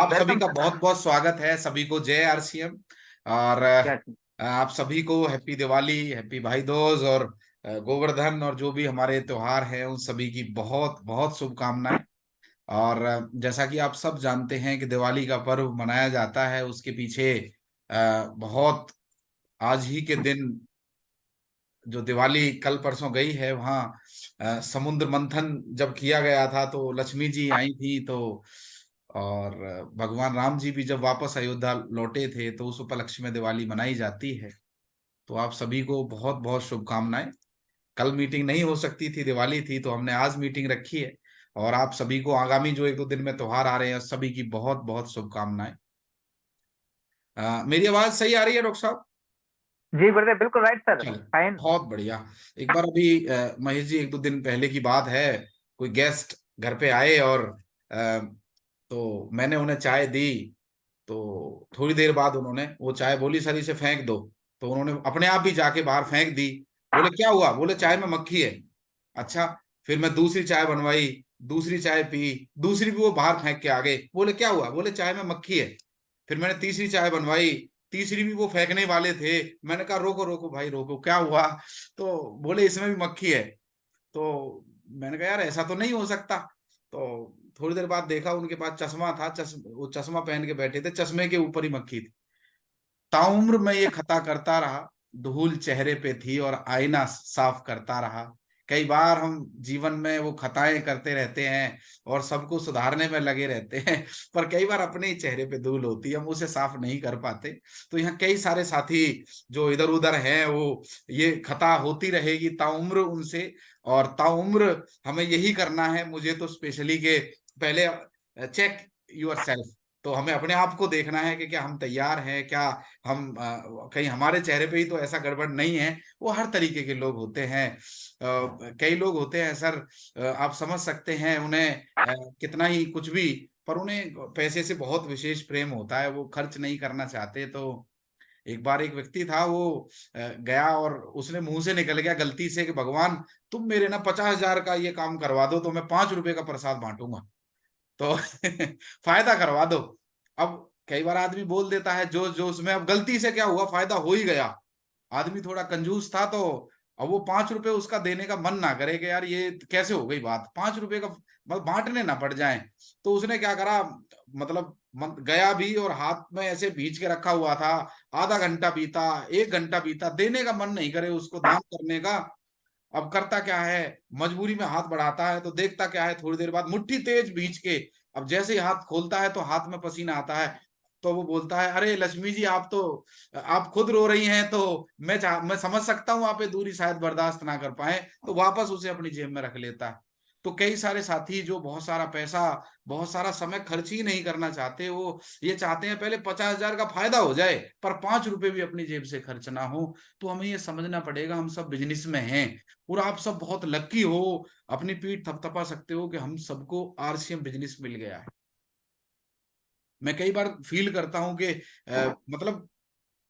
आप सभी वेलकम का सर। बहुत बहुत स्वागत है। सभी को जय आरसीएम। और क्या? आप सभी को हैप्पी दिवाली, हैप्पी भाई दूज और गोवर्धन और जो भी हमारे त्योहार हैं उन सभी की बहुत बहुत शुभकामनाएं। और जैसा कि आप सब जानते हैं कि दिवाली का पर्व मनाया जाता है, उसके पीछे बहुत आज ही के दिन जो दिवाली कल परसों गई है वहाँ समुद्र मंथन जब किया गया था तो लक्ष्मी जी आई थी। तो और भगवान राम जी भी जब वापस अयोध्या लौटे थे तो उस उपलक्ष्य में दिवाली मनाई जाती है। तो आप सभी को बहुत बहुत शुभकामनाएं। कल मीटिंग नहीं हो सकती थी, दिवाली थी, तो हमने आज मीटिंग रखी है। और आप सभी को आगामी जो एक दो दिन में त्योहार आ रहे हैं सभी की बहुत बहुत शुभकामनाएं। मेरी आवाज सही आ रही है डॉक्टर साहब? जी ब्रदर, बिल्कुल राइट सर। चल, फाइन। बहुत बढ़िया। एक बार अभी महेश जी, एक दो दिन पहले की बात है, कोई गेस्ट घर पे आए और तो मैंने उन्हें चाय दी। तो थोड़ी देर बाद उन्होंने वो चाय बोली, सर इसे फेंक दो। तो उन्होंने अपने आप ही जाके बाहर फेंक दी। बोले क्या हुआ? बोले चाय में मक्खी है। अच्छा। फिर मैं दूसरी चाय बनवाई, दूसरी चाय पी, दूसरी भी वो बाहर फेंक के आ गए। बोले क्या हुआ? बोले चाय में मक्खी है। फिर मैंने तीसरी चाय बनवाई, तीसरी भी वो फेंकने वाले थे। मैंने कहा रोको रोको भाई रोको, क्या हुआ? तो बोले इसमें भी मक्खी है। तो मैंने कहा यार ऐसा तो नहीं हो सकता। तो थोड़ी देर बाद देखा उनके पास चश्मा था, वो चश्मा पहन के बैठे थे, चश्मे के ऊपर ही मक्खी थी। ताउम्र मैं ये खता करता रहा, धूल चेहरे पे थी और आईना साफ करता रहा। कई बार हम जीवन में वो खताएं करते रहते हैं और सबको सुधारने में लगे रहते हैं, पर कई बार अपने ही चेहरे पे धूल होती है, हम उसे साफ नहीं कर पाते। तो यहाँ कई सारे साथी जो इधर उधर हैं, वो ये खता होती रहेगी ताउम्र उनसे। और ताउम्र हमें यही करना है, मुझे तो स्पेशली के पहले चेक यूर सेल्फ। तो हमें अपने आप को देखना है कि क्या हम तैयार हैं, क्या हम कहीं हमारे चेहरे पे ही तो ऐसा गड़बड़ नहीं है। वो हर तरीके के लोग होते हैं। कई लोग होते हैं सर, आप समझ सकते हैं उन्हें कितना ही कुछ भी, पर उन्हें पैसे से बहुत विशेष प्रेम होता है, वो खर्च नहीं करना चाहते। तो एक बार एक व्यक्ति था, वो गया और उसने मुंह से निकल गया गलती से कि भगवान तुम मेरे ना 50,000 का ये काम करवा दो तो मैं 5 रुपए का प्रसाद बांटूंगा। तो फायदा करवा दो। अब कई बार आदमी बोल देता है जो जो उसमें, अब गलती से क्या हुआ, फायदा हो ही गया। आदमी थोड़ा कंजूस था, तो अब वो 5 रुपए उसका देने का मन ना करे कि यार ये कैसे हो गई बात, 5 रुपए का मतलब बांटने ना पड़ जाए। तो उसने क्या करा, मतलब गया भी और हाथ में ऐसे भींच के रखा हुआ था। आधा घंटा बीता, 1 घंटा बीता, देने का मन नहीं करे उसको दान करने का। अब करता क्या है, मजबूरी में हाथ बढ़ाता है, तो देखता क्या है, थोड़ी देर बाद मुट्ठी तेज भींच के, अब जैसे ही हाथ खोलता है तो हाथ में पसीना आता है। तो वो बोलता है अरे लक्ष्मी जी, आप तो आप खुद रो रही हैं, तो मैं समझ सकता हूँ आप ये दूरी शायद बर्दाश्त ना कर पाए। तो वापस उसे अपनी जेब में रख लेता है। तो कई सारे साथी जो बहुत सारा पैसा, बहुत सारा समय खर्च ही नहीं करना चाहते, वो ये चाहते हैं पहले 50,000 का फायदा हो जाए पर 5 रुपए भी अपनी जेब से खर्च ना हो। तो हमें ये समझना पड़ेगा हम सब बिजनेस में हैं। और आप सब बहुत लकी हो, अपनी पीठ थपथपा सकते हो कि हम सबको आरसीएम बिजनेस मिल गया है। मैं कई बार फील करता हूं कि मतलब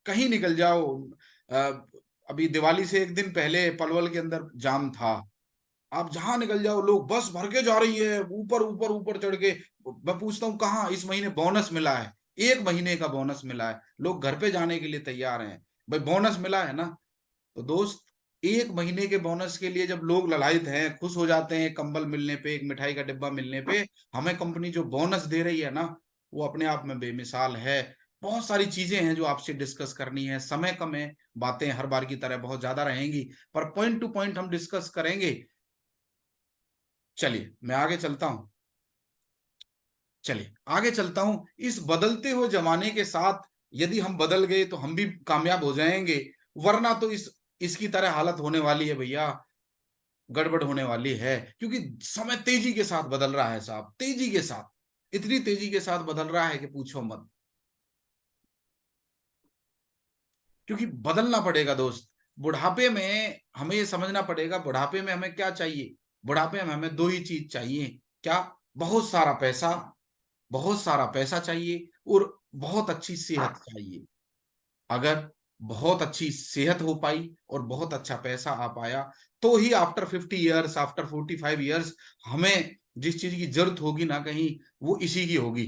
कहीं निकल जाओ, अ, अभी दिवाली से एक दिन पहले पलवल के अंदर जाम था। आप जहां निकल जाओ लोग बस भर के जा रही है, ऊपर ऊपर ऊपर चढ़ के। मैं पूछता हूँ कहाँ इस महीने बोनस मिला है? 1 महीने का बोनस मिला है, लोग घर पे जाने के लिए तैयार हैं। भाई बोनस मिला है ना। तो दोस्त, 1 महीने के बोनस के लिए जब लोग ललायत हैं, खुश हो जाते हैं, कंबल मिलने पे, एक मिठाई का डिब्बा मिलने पे, हमें कंपनी जो बोनस दे रही है ना, वो अपने आप में बेमिसाल है। बहुत सारी चीजें हैं जो आपसे डिस्कस करनी है, समय कम है, बातें हर बार की तरह बहुत ज्यादा रहेंगी, पर पॉइंट टू पॉइंट हम डिस्कस करेंगे। चलिए मैं आगे चलता हूं। चलिए आगे चलता हूं। इस बदलते हुए जमाने के साथ यदि हम बदल गए तो हम भी कामयाब हो जाएंगे, वरना तो इसकी तरह हालत होने वाली है भैया, गड़बड़ होने वाली है। क्योंकि समय तेजी के साथ बदल रहा है साहब, तेजी के साथ, इतनी तेजी के साथ बदल रहा है कि पूछो मत। क्योंकि बदलना पड़ेगा दोस्त। बुढ़ापे में हमें ये समझना पड़ेगा, बुढ़ापे में हमें क्या चाहिए। बुढ़ापे में हमें दो ही चीज चाहिए। क्या? बहुत सारा पैसा, बहुत सारा पैसा चाहिए और बहुत अच्छी सेहत चाहिए। अगर बहुत अच्छी सेहत हो पाई और बहुत अच्छा पैसा आ पाया, तो ही आफ्टर 50 ईयर्स, आफ्टर 45 ईयर्स हमें जिस चीज की जरूरत होगी ना कहीं, वो इसी की होगी।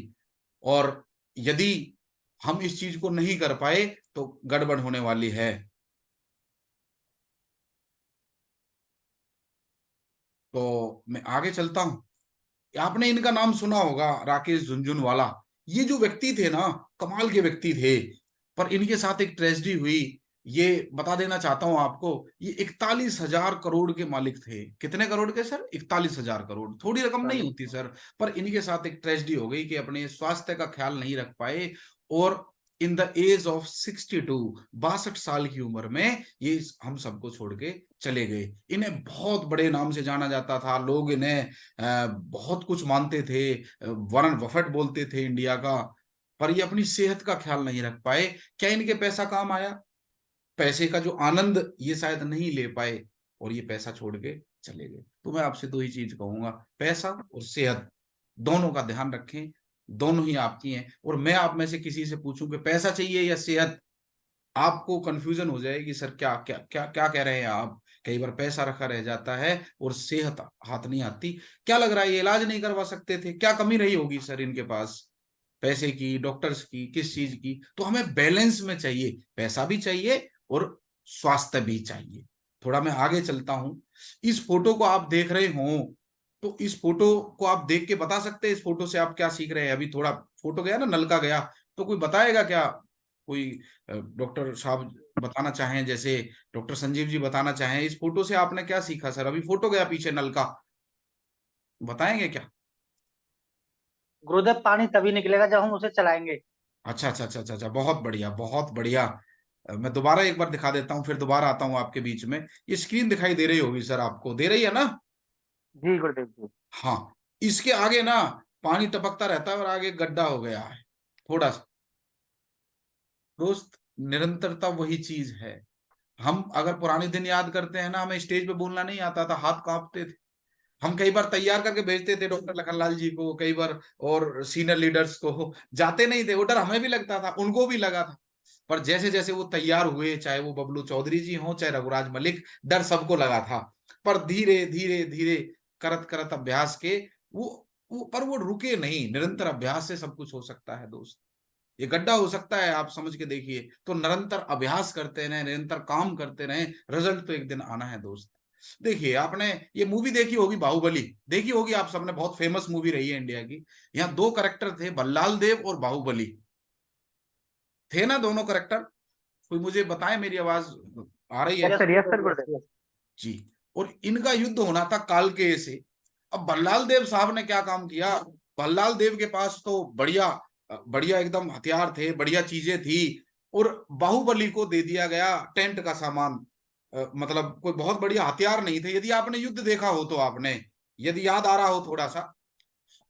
और यदि हम इस चीज को नहीं कर पाए तो गड़बड़ होने वाली है। तो मैं आगे चलता हूं। आपने इनका नाम सुना होगा, राकेश झुनझुनवाला। ये जो व्यक्ति थे ना, कमाल के व्यक्ति थे, पर इनके साथ एक ट्रेजेडी हुई। ये बता देना चाहता हूं आपको, ये 41,000 करोड़ के मालिक थे। कितने करोड़ के सर? 41,000 करोड़। थोड़ी रकम नहीं होती सर। पर इनके साथ एक ट्रेजेडी हो गई कि अपने स्वास्थ्य का ख्याल नहीं रख पाए, और इन द एज ऑफ 62, 62 साल की उम्र में ये हम सबको छोड़ के चले गए। इन्हें बहुत बड़े नाम से जाना जाता था, लोग इन्हें बहुत कुछ मानते थे, वॉरेन बफेट बोलते थे इंडिया का। पर ये अपनी सेहत का ख्याल नहीं रख पाए। क्या इनके पैसा काम आया? पैसे का जो आनंद ये शायद नहीं ले पाए, और ये पैसा छोड़ के चले गए। तो मैं आपसे दो ही चीज कहूंगा, पैसा और सेहत दोनों का ध्यान रखें। दोनों ही आपकी हैं। और मैं आप में से किसी से पूछूं कि पैसा चाहिए या सेहत, आपको कंफ्यूजन हो जाएगी, सर क्या क्या क्या क्या कह रहे हैं आप। कई बार पैसा रखा रह जाता है और सेहत हाथ नहीं आती। क्या लग रहा है, ये इलाज नहीं करवा सकते थे? क्या कमी रही होगी सर इनके पास? पैसे की, डॉक्टर्स की, किस चीज की? तो हमें बैलेंस में चाहिए, पैसा भी चाहिए और स्वास्थ्य भी चाहिए। थोड़ा मैं आगे चलता हूं। इस फोटो को आप देख रहे हो, तो इस फोटो को आप देख के बता सकते हैं इस फोटो से आप क्या सीख रहे हैं? अभी थोड़ा फोटो गया ना, नलका गया, तो कोई बताएगा क्या? कोई डॉक्टर साहब बताना चाहें, जैसे डॉक्टर संजीव जी बताना चाहें, इस फोटो से आपने क्या सीखा सर? अभी फोटो गया पीछे नलका, बताएंगे क्या? गुरुदेव, पानी तभी निकलेगा जब हम उसे चलाएंगे। अच्छा अच्छा अच्छा अच्छा अच्छा, बहुत बढ़िया बहुत बढ़िया। मैं दोबारा एक बार दिखा देता हूँ, फिर दोबारा आता हूँ आपके बीच में। ये स्क्रीन दिखाई दे रही होगी सर, आपको दे रही है ना? जी गुरुदेव जी। हाँ। इसके आगे ना पानी टपकता रहता है और आगे गड्ढा हो गया है थोड़ा सा। दोस्त, निरंतरता वही चीज है। हम अगर पुराने दिन याद करते हैं ना, हमें स्टेज पे बोलना नहीं आता था, हाथ कांपते थे। हम कई बार तैयार करके भेजते थे डॉक्टर लखनलाल जी को, कई बार और सीनियर लीडर्स को, जाते नहीं थे। वो डर हमें भी लगता था, उनको भी लगा था। पर जैसे जैसे वो तैयार हुए, चाहे वो बबलू चौधरी जी हो, चाहे रघुराज मलिक, डर सबको लगा था। पर धीरे धीरे धीरे करत करत अभ्यास के वो रुके नहीं। निरंतर अभ्यास से सब कुछ हो सकता है दोस्त। ये गड्ढा हो सकता है, आप समझ के देखिए। तो निरंतर अभ्यास करते रहे, निरंतर काम करते रहे, रिजल्ट तो एक दिन आना है दोस्त। देखिए, आपने ये मूवी देखी होगी, बाहुबली देखी होगी आप सबने, बहुत फेमस मूवी रही है इंडिया की। यहाँ दो करेक्टर थे, भल्लाल देव और बाहुबली, थे ना दोनों करेक्टर? कोई मुझे बताए, मेरी आवाज आ रही है? यस सर, यस सर गुरुदेव। जी। और इनका युद्ध होना था कालकेय से। अब भल्लाल देव साहब ने क्या काम किया? भल्लाल देव के पास तो बढ़िया बढ़िया एकदम हथियार थे, बढ़िया चीजें थी। और बाहुबली को दे दिया गया टेंट का सामान। मतलब कोई बहुत बढ़िया हथियार नहीं थे। यदि आपने युद्ध देखा हो तो आपने, यदि याद आ रहा हो थोड़ा सा,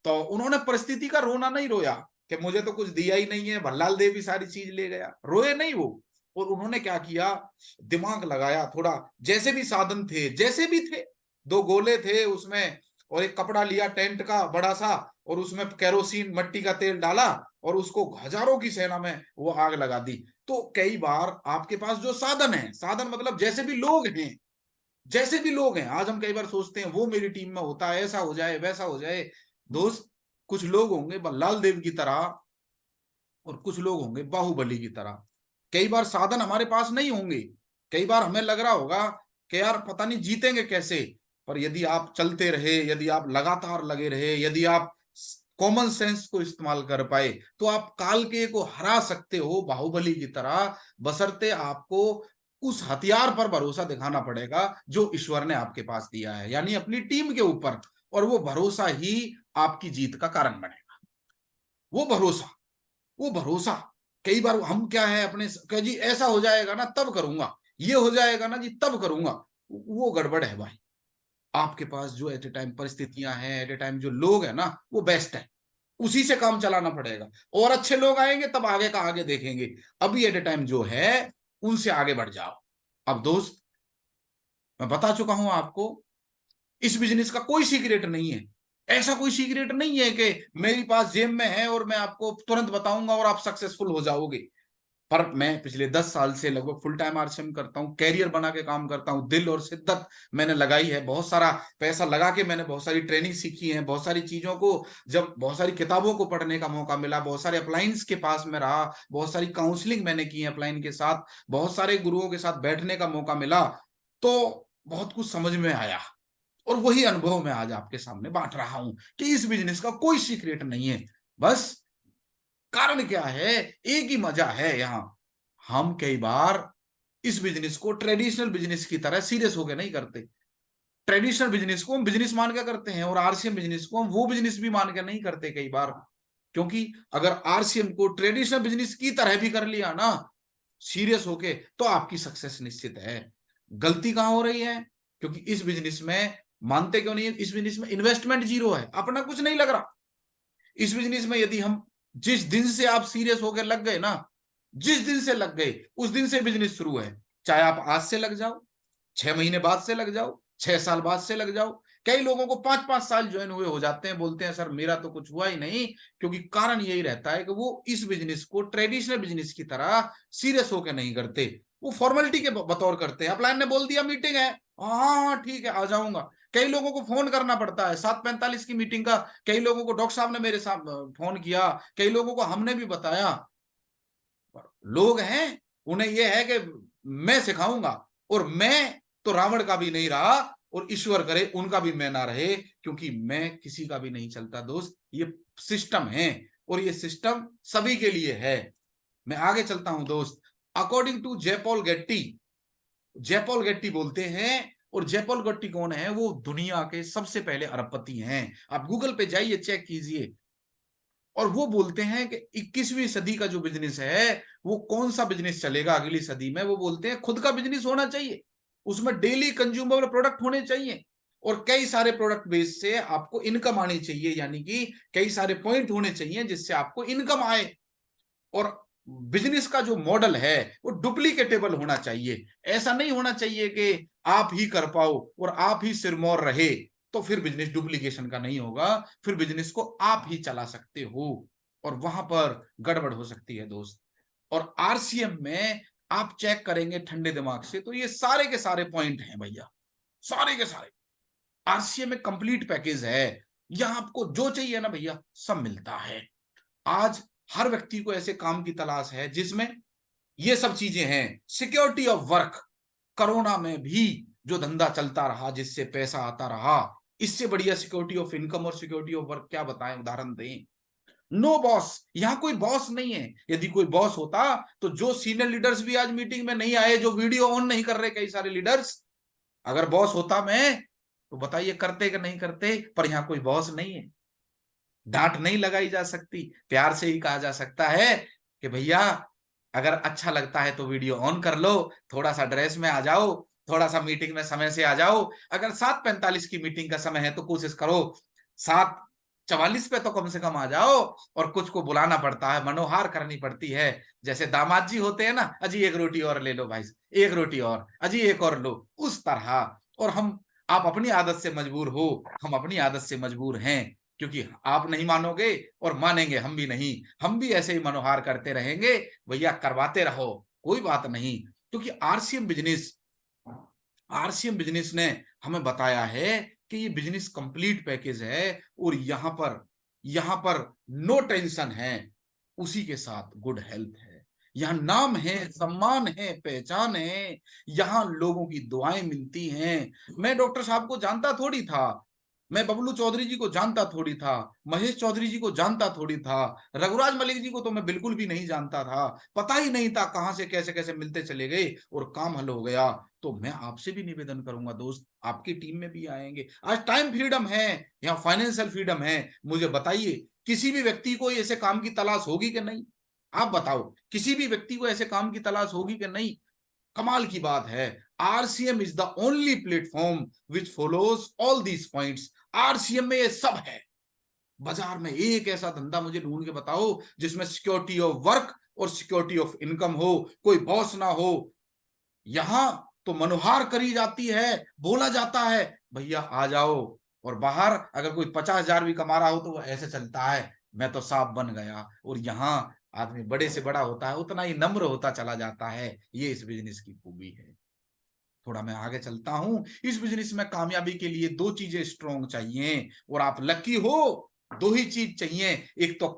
तो उन्होंने परिस्थिति का रोना नहीं रोया कि मुझे तो कुछ दिया ही नहीं है, भल्लाल देव ही सारी चीज ले गया, रोए नहीं वो। और उन्होंने क्या किया, दिमाग लगाया थोड़ा। जैसे भी साधन थे, जैसे भी थे, दो गोले थे उसमें, और एक कपड़ा लिया टेंट का बड़ा सा, और उसमें केरोसिन मट्टी का तेल डाला, और उसको हजारों की सेना में वो आग लगा दी। तो कई बार आपके पास जो साधन है, साधन मतलब जैसे भी लोग हैं, जैसे भी लोग हैं, आज हम कई बार सोचते हैं वो मेरी टीम में होता है, ऐसा हो जाए वैसा हो जाए। दोस्त, कुछ लोग होंगे बल्लाल देव की तरह, और कुछ लोग होंगे बाहुबली की तरह। कई बार साधन हमारे पास नहीं होंगे, कई बार हमें लग रहा होगा कि यार पता नहीं जीतेंगे कैसे। पर यदि आप चलते रहे, यदि आप लगातार लगे रहे, यदि आप कॉमन सेंस को इस्तेमाल कर पाए, तो आप कालके को हरा सकते हो बाहुबली की तरह। बशर्ते आपको उस हथियार पर भरोसा दिखाना पड़ेगा जो ईश्वर ने आपके पास दिया है, यानी अपनी टीम के ऊपर। और वो भरोसा ही आपकी जीत का कारण बनेगा। वो भरोसा, वो भरोसा। कई बार हम क्या है अपने कह जी ऐसा हो जाएगा ना तब करूंगा, ये हो जाएगा ना जी तब करूंगा, वो गड़बड़ है भाई। आपके पास जो एट ए टाइम परिस्थितियां हैं, एट ए टाइम जो लोग हैं ना, वो बेस्ट है। उसी से काम चलाना पड़ेगा। और अच्छे लोग आएंगे तब आगे का आगे देखेंगे। अभी एट ए टाइम जो है, उनसे आगे बढ़ जाओ। अब दोस्त, मैं बता चुका हूं आपको, इस बिजनेस का कोई सीक्रेट नहीं है। ऐसा कोई सीक्रेट नहीं है कि मेरे पास जेब में है और मैं आपको तुरंत बताऊंगा और आप सक्सेसफुल हो जाओगे। पर मैं पिछले 10 साल से लगभग फुल टाइम आरसीएम करता हूँ, कैरियर बना के काम करता हूँ, दिल और शिद्दत मैंने लगाई है, बहुत सारा पैसा लगा के मैंने बहुत सारी ट्रेनिंग सीखी है, बहुत सारी चीजों को, जब बहुत सारी किताबों को पढ़ने का मौका मिला, बहुत सारे अपलाइंस के पास में रहा, बहुत सारी काउंसलिंग मैंने की है अपलाइन के साथ, बहुत सारे गुरुओं के साथ बैठने का मौका मिला, तो बहुत कुछ समझ में आया। और वही अनुभव मैं आज आपके सामने बांट रहा हूं कि इस बिजनेस का कोई सीक्रेट नहीं है। बस कारण क्या है, एक ही मजा है यहां, हम कई बार इस बिजनेस को ट्रेडिशनल बिजनेस की तरह सीरियस होकर नहीं करते। ट्रेडिशनल बिजनेस को हम बिजनेस मान के करते हैं और आरसीएम बिजनेस को हम वो बिजनेस भी मान के नहीं करते कई बार। क्योंकि अगर आरसीएम को ट्रेडिशनल बिजनेस की तरह भी कर लिया ना सीरियस होके, तो आपकी सक्सेस निश्चित है। गलती कहां हो रही है, क्योंकि इस बिजनेस में मानते क्यों नहीं है, इस बिजनेस में इन्वेस्टमेंट जीरो है, अपना कुछ नहीं लग रहा। इस बिजनेस में यदि हम, जिस दिन से आप सीरियस होकर लग गए ना, जिस दिन से लग गए उस दिन से बिजनेस शुरू है। चाहे आप आज से लग जाओ, 6 महीने बाद से लग जाओ, 6 साल बाद से लग जाओ। कई लोगों को 5-5 साल ज्वाइन हुए हो जाते हैं, बोलते हैं सर मेरा तो कुछ हुआ ही नहीं। क्योंकि कारण यही रहता है कि वो इस बिजनेस को ट्रेडिशनल बिजनेस की तरह सीरियस होकर नहीं करते, वो फॉर्मेलिटी के बतौर करते हैं। अपलाइन ने बोल दिया मीटिंग है, हाँ ठीक है आ जाऊंगा। कई लोगों को फोन करना पड़ता है 7:45 की मीटिंग का, कई लोगों को डॉक्टर साहब ने मेरे साथ फोन किया, कई लोगों को हमने भी बताया। लोग हैं, उन्हें यह है कि मैं सिखाऊंगा, और मैं तो रावण का भी नहीं रहा, और ईश्वर करे उनका भी मैं ना रहे, क्योंकि मैं किसी का भी नहीं चलता दोस्त। ये सिस्टम है और ये सिस्टम सभी के लिए है। मैं आगे चलता हूं दोस्त। अकॉर्डिंग टू जयपॉल गेट्टी, जयपॉल गेट्टी बोलते हैं, और जयपॉल गेट्टी कौन है, वो दुनिया के सबसे पहले अरबपति हैं। आप गूगल पे जाइए, चेक कीजिए। और वो बोलते हैं कि 21वीं सदी का जो बिजनेस है, वो कौन सा बिजनेस चलेगा अगली सदी में, वो बोलते हैं खुद का बिजनेस होना चाहिए, उसमें डेली कंज्यूमेबल प्रोडक्ट होने चाहिए, और कई सारे प्रोडक्ट बेस से आपको इनकम आनी चाहिए, यानी कि कई सारे पॉइंट होने चाहिए जिससे आपको इनकम आए। और बिजनेस का जो मॉडल है वो डुप्लीकेटेबल होना चाहिए। ऐसा नहीं होना चाहिए कि आप ही कर पाओ और आप ही सिरमौर रहे, तो फिर बिजनेस डुप्लीकेशन का नहीं होगा, फिर बिजनेस को आप ही चला सकते हो, और वहां पर गड़बड़ हो सकती है दोस्त। और आरसीएम में आप चेक करेंगे ठंडे दिमाग से, तो ये सारे के सारे पॉइंट हैं भैया, सारे के सारे। आरसीएम में कंप्लीट पैकेज है, यहां आपको जो चाहिए ना भैया सब मिलता है। आज हर व्यक्ति को ऐसे काम की तलाश है जिसमें ये सब चीजें हैं। सिक्योरिटी ऑफ वर्क, कोरोना में भी जो धंधा चलता रहा, जिससे पैसा आता रहा, इससे बढ़िया सिक्योरिटी ऑफ इनकम और सिक्योरिटी ऑफ वर्क क्या बताएं, उदाहरण दें। नो बॉस, यहां कोई बॉस नहीं है। यदि कोई बॉस होता तो जो सीनियर लीडर्स भी आज मीटिंग में नहीं आए, जो वीडियो ऑन नहीं कर रहे कई सारे लीडर्स, अगर बॉस होता मैं, तो बताइए करते कि नहीं करते। पर यहां कोई बॉस नहीं है, डांट नहीं लगाई जा सकती, प्यार से ही कहा जा सकता है कि भैया अगर अच्छा लगता है तो वीडियो ऑन कर लो, थोड़ा सा ड्रेस में आ जाओ, थोड़ा सा मीटिंग में समय से आ जाओ। अगर 7:45 की मीटिंग का समय है तो कोशिश करो 7:44 पे तो कम से कम आ जाओ। और कुछ को बुलाना पड़ता है, मनोहार करनी पड़ती है, जैसे दामाद जी होते हैं ना, अजी एक रोटी और ले लो भाई, एक रोटी और, अजी एक और लो, उस तरह। और हम, आप अपनी आदत से मजबूर हो, हम अपनी आदत से मजबूर हैं, क्योंकि आप नहीं मानोगे और मानेंगे हम भी नहीं, हम भी ऐसे ही मनोहार करते रहेंगे। भैया करवाते रहो, कोई बात नहीं। क्योंकि आरसीएम बिजनेस ने हमें बताया है कि ये बिजनेस कंप्लीट पैकेज है, और यहां पर नो टेंशन है, उसी के साथ गुड हेल्थ है। यहाँ नाम है, सम्मान है, पहचान है, यहाँ लोगों की दुआएं मिलती हैं। मैं डॉक्टर साहब को जानता थोड़ी था, मैं बबलू चौधरी जी को जानता थोड़ी था, महेश चौधरी जी को जानता थोड़ी था, रघुराज मलिक जी को तो मैं बिल्कुल भी नहीं जानता था, पता ही नहीं था कहां से कैसे कैसे मिलते चले गए और काम हल हो गया। तो मैं आपसे भी निवेदन करूंगा दोस्त, आपकी टीम में भी आएंगे, आज टाइम फ्रीडम है, यहाँ फाइनेंशियल फ्रीडम है। मुझे बताइए, किसी भी व्यक्ति को ऐसे काम की तलाश होगी कि नहीं? आप बताओ, किसी भी व्यक्ति को ऐसे काम की तलाश होगी कि नहीं? कमाल की बात है। RCM is the only platform which follows all these points. RCM में ये सब है। बाजार में एक ऐसा धंधा मुझे ढूंढ के बताओ जिसमें सिक्योरिटी ऑफ वर्क और सिक्योरिटी ऑफ इनकम हो, कोई बॉस ना हो। यहां तो मनोहार करी जाती है, बोला जाता है भैया आ जाओ, और बाहर अगर कोई 50,000 भी कमा रहा हो तो वो ऐसे चलता है, मैं तो साफ बन गया। और यहाँ आदमी बड़े से बड़ा होता है उतना ही नम्र होता चला जाता है। ये इस बिजनेस की खूबी है। थोड़ा मैं आगे चलता हूं। इस बिजनेस में कामयाबी के लिए दो चीजें स्ट्रॉन्ग चाहिए, और आप लकी हो, दो ही चीज चाहिए। एक तो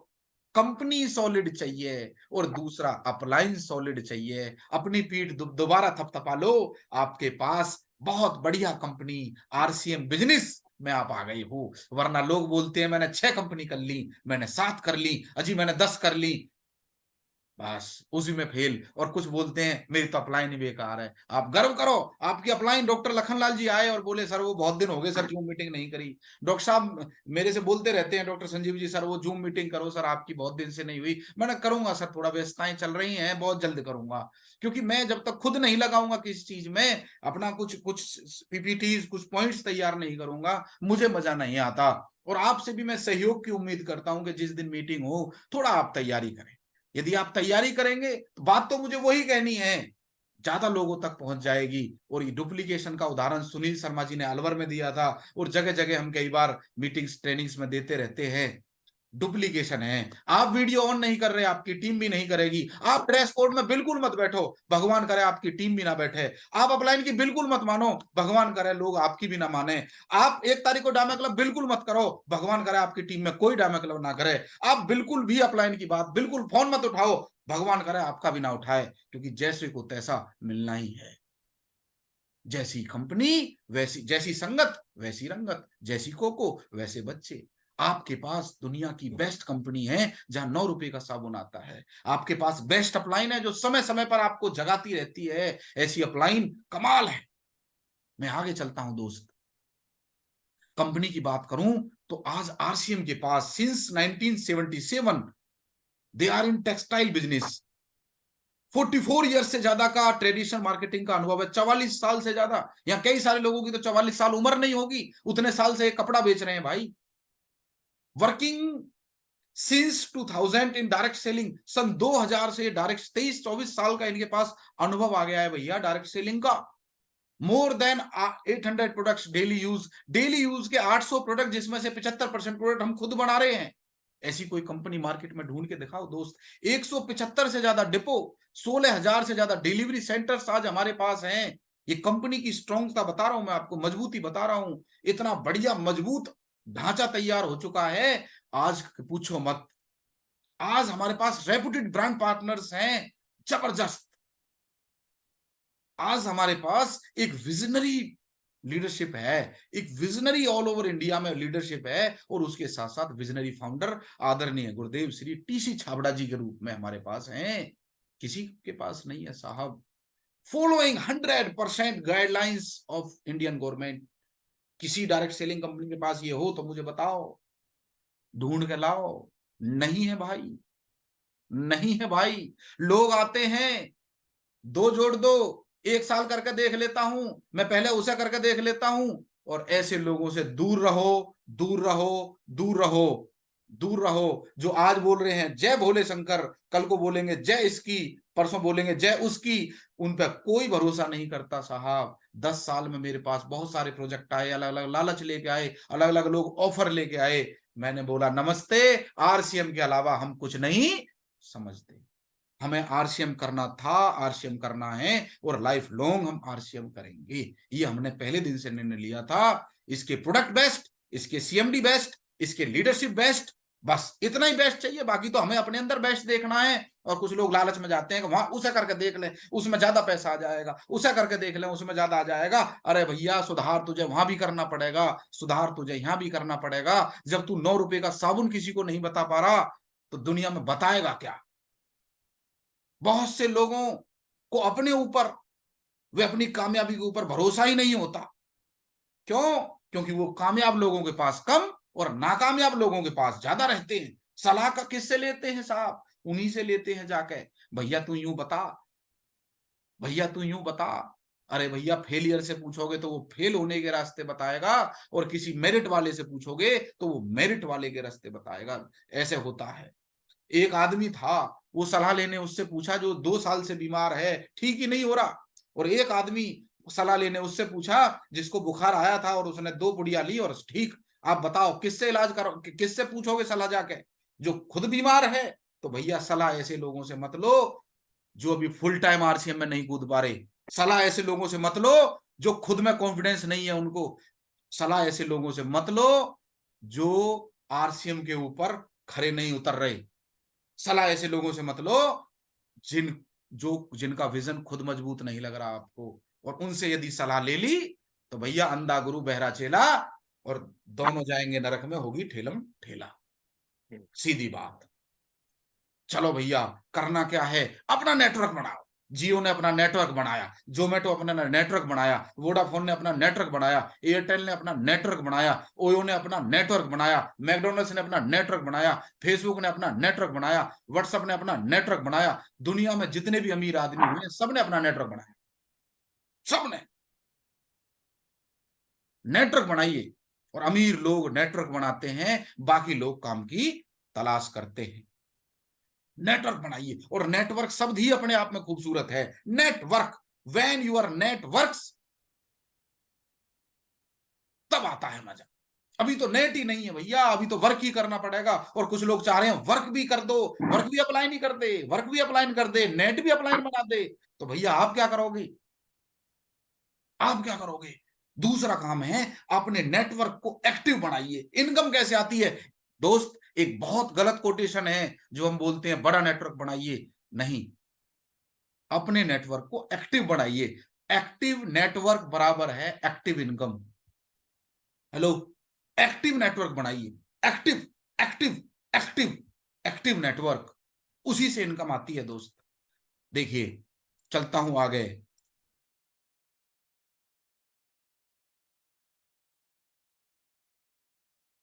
कंपनी सॉलिड चाहिए और दूसरा अपलाइन सॉलिड चाहिए। अपनी पीठ दोबारा थपथपा लो, आपके पास बहुत बढ़िया कंपनी आरसीएम बिजनेस में आप आ गई हो। वरना लोग बोलते हैं मैंने 6 कंपनी कर ली, मैंने 7 कर ली, अजी मैंने 10 कर ली, बस उसी में फेल। और कुछ बोलते हैं मेरी तो अपलाइन ही बेकार है। आप गर्व करो, आपकी अपलाइन डॉक्टर लखनलाल जी आए और बोले सर वो बहुत दिन हो गए सर जूम मीटिंग नहीं करी। डॉक्टर साहब मेरे से बोलते रहते हैं, डॉक्टर संजीव जी सर वो जूम मीटिंग करो सर, आपकी बहुत दिन से नहीं हुई। मैंने करूंगा सर, थोड़ा व्यस्तताएं चल रही हैं, बहुत जल्द करूंगा। क्योंकि मैं जब तक खुद नहीं लगाऊंगा किसी चीज में अपना कुछ कुछ पीपीटी कुछ पॉइंट्स तैयार नहीं करूंगा, मुझे मजा नहीं आता। और आपसे भी मैं सहयोग की उम्मीद करता हूं कि जिस दिन मीटिंग हो थोड़ा आप तैयारी करें। यदि आप तैयारी करेंगे तो बात तो मुझे वही कहनी है, ज्यादा लोगों तक पहुंच जाएगी। और ये डुप्लीकेशन का उदाहरण सुनील शर्मा जी ने अलवर में दिया था, और जगह जगह हम कई बार मीटिंग्स ट्रेनिंग्स में देते रहते हैं। डुप्लीकेशन है। आप वीडियो ऑन नहीं कर रहे, आपकी टीम भी नहीं करेगी। आप ड्रेस कोड में बिल्कुल मत बैठो, भगवान करे आपकी टीम भी ना बैठे। आप अपलाइन की बिल्कुल मत मानो, भगवान करे लोग आपकी भी ना माने। आप 1 तारीख को डायमंड क्लब बिल्कुल मत करो, भगवान करे आपकी टीम में कोई डायमंड क्लब ना करे। आप बिल्कुल भी अपलाइन की बात बिल्कुल फोन मत उठाओ, भगवान करे आपका भी ना उठाए। क्योंकि जैसे को तैसा मिलना ही है। जैसी कंपनी वैसी, जैसी संगत वैसी रंगत, जैसी कोको वैसे बच्चे। आपके पास दुनिया की बेस्ट कंपनी है जहां 9 रुपए का साबुन आता है। आपके पास बेस्ट अपलाइन है जो समय समय पर आपको जगाती रहती है। ऐसी अपलाइन कमाल है। मैं आगे चलता हूं दोस्त। कंपनी की बात करूं तो आज आरसीएम के पास since 1977 they are in textile business. 44 year से ज्यादा का ट्रेडिशनल मार्केटिंग का अनुभव है। 44 साल से ज्यादा। यहाँ कई सारे लोगों की तो 44 साल उम्र नहीं होगी, उतने साल से कपड़ा बेच रहे हैं भाई। Working since 2000 in direct selling. सन 2000 से डायरेक्ट 23-24 साल का इनके पास अनुभव आ गया है भैया डायरेक्ट सेलिंग का। More than 800 products daily use. Daily use के 800 प्रोडक्ट, जिसमें से 75% प्रोडक्ट हम खुद बना रहे हैं। ऐसी कोई कंपनी मार्केट में ढूंढ के दिखाओ दोस्त। 175 से ज्यादा डिपो, 16,000 से ज्यादा डिलीवरी सेंटर्स आज हमारे पास हैं। ये कंपनी की स्ट्रॉन्गता बता रहा हूं मैं आपको, मजबूती बता रहा हूं। इतना बढ़िया मजबूत ढांचा तैयार हो चुका है, आज पूछो मत। आज हमारे पास रेपुटेड ब्रांड पार्टनर्स हैं, जबरदस्त। आज हमारे पास एक विजनरी लीडरशिप है, एक विजनरी ऑल ओवर इंडिया में लीडरशिप है। और उसके साथ साथ विजनरी फाउंडर आदरणीय गुरुदेव श्री टीसी छाबड़ा जी के रूप में हमारे पास हैं। किसी के पास नहीं है साहब। Following 100% guidelines of Indian government. किसी डायरेक्ट सेलिंग कंपनी के पास ये हो तो मुझे बताओ, ढूंढ के लाओ। नहीं है भाई, नहीं है भाई। लोग आते हैं, 2 जोड़ 2, 1 साल करके देख लेता हूं, मैं पहले उसे करके देख लेता हूं। और ऐसे लोगों से दूर रहो, दूर रहो, दूर रहो, दूर रहो। जो आज बोल रहे हैं जय भोले शंकर, कल को बोलेंगे जय इसकी, परसों बोलेंगे जय उसकी। उन पर कोई भरोसा नहीं करता साहब। 10 साल में मेरे पास बहुत सारे प्रोजेक्ट आए, अलग अलग लालच लेके आए, अलग अलग लोग ऑफर लेके आए। मैंने बोला नमस्ते, आरसीएम के अलावा हम कुछ नहीं समझते। हमें आरसीएम करना था, आरसीएम करना है, और लाइफ लॉन्ग हम आरसीएम करेंगे। ये हमने पहले दिन से निर्णय लिया था। इसके प्रोडक्ट बेस्ट, इसके सीएमडी बेस्ट, इसके लीडरशिप बेस्ट, बस इतना ही बेस्ट चाहिए। बाकी तो हमें अपने अंदर बेस्ट देखना है। और कुछ लोग लालच में जाते हैं कि वहां उसे करके देख ले, उसमें ज्यादा पैसा आ जाएगा, उसे करके देख ले, उसमें ज्यादा आ जाएगा। अरे भैया सुधार तुझे वहां भी करना पड़ेगा, सुधार तुझे यहां भी करना पड़ेगा। जब तू 9 रुपए का साबुन किसी को नहीं बता पा रहा तो दुनिया में बताएगा क्या। बहुत से लोगों को अपने ऊपर, वे अपनी कामयाबी के ऊपर भरोसा ही नहीं होता। क्यों? क्योंकि वो कामयाब लोगों के पास कम और नाकामयाब लोगों के पास ज्यादा रहते हैं। सलाह का किससे लेते हैं साहब? उन्हीं से लेते हैं जाके। भैया तू यूं बता, भैया तू यूं बता। अरे भैया फेलियर से पूछोगे तो वो फेल होने के रास्ते बताएगा, और किसी मेरिट वाले से पूछोगे तो वो मेरिट वाले के रास्ते बताएगा। ऐसे होता है। एक आदमी था, वो सलाह लेने उससे पूछा जो 2 साल से बीमार है, ठीक ही नहीं हो रहा। और एक आदमी सलाह लेने उससे पूछा जिसको बुखार आया था और उसने 2 पुड़िया ली और ठीक। आप बताओ किससे इलाज करो, किससे पूछोगे सलाह जाके? जो खुद बीमार है तो भैया सलाह ऐसे लोगों से मत लो जो अभी फुल टाइम आरसीएम में नहीं कूद पा रहे। सलाह ऐसे लोगों से मत लो जो खुद में कॉन्फिडेंस नहीं है उनको। सलाह ऐसे लोगों से मत लो जो आरसीएम के ऊपर खरे नहीं उतर रहे। सलाह ऐसे लोगों से मत लो जिनका विजन खुद मजबूत नहीं लग रहा आपको। और उनसे यदि सलाह ले ली तो भैया अंधा गुरु बहरा चेला, और दोनों जाएंगे नरक में, होगी ठेलम ठेला। सीधी बात। चलो भैया, करना क्या है, अपना नेटवर्क बनाओ। जियो ने अपना नेटवर्क बनाया, जोमेटो अपना नेटवर्क बनाया, वोडाफोन ने अपना नेटवर्क बनाया, एयरटेल ने अपना नेटवर्क बनाया, ओयो ने अपना नेटवर्क बनाया, मैकडोनल्ड्स ने अपना नेटवर्क बनाया, फेसबुक ने अपना नेटवर्क बनाया, व्हाट्सएप ने अपना नेटवर्क बनाया। दुनिया में जितने भी अमीर आदमी हुए सबने अपना नेटवर्क बनाया। सबने नेटवर्क बनाइए। और अमीर लोग नेटवर्क बनाते हैं, बाकी लोग काम की तलाश करते हैं। नेटवर्क बनाइए। और नेटवर्क शब्द ही अपने आप में खूबसूरत है। नेटवर्क, व्हेन यूर नेटवर्क्स, तब आता है मजा। अभी तो नेट ही नहीं है भैया, अभी तो वर्क ही करना पड़ेगा। और कुछ लोग चाह रहे हैं वर्क भी कर दो, वर्क भी अप्लाई नहीं कर दे, वर्क भी अप्लाई कर दे, नेट भी अप्लाई बना दे। तो भैया आप क्या करोगे? आप क्या करोगे? दूसरा काम है, अपने नेटवर्क को एक्टिव बनाइए। इनकम कैसे आती है दोस्त? एक बहुत गलत कोटेशन है जो हम बोलते हैं बड़ा नेटवर्क बनाइए। नहीं, अपने नेटवर्क को एक्टिव बनाइए। एक्टिव नेटवर्क बराबर है active income. Hello, active network बनाइए। Active, active, active, active network, उसी से इनकम आती है दोस्त। देखिए, चलता हूं आगे।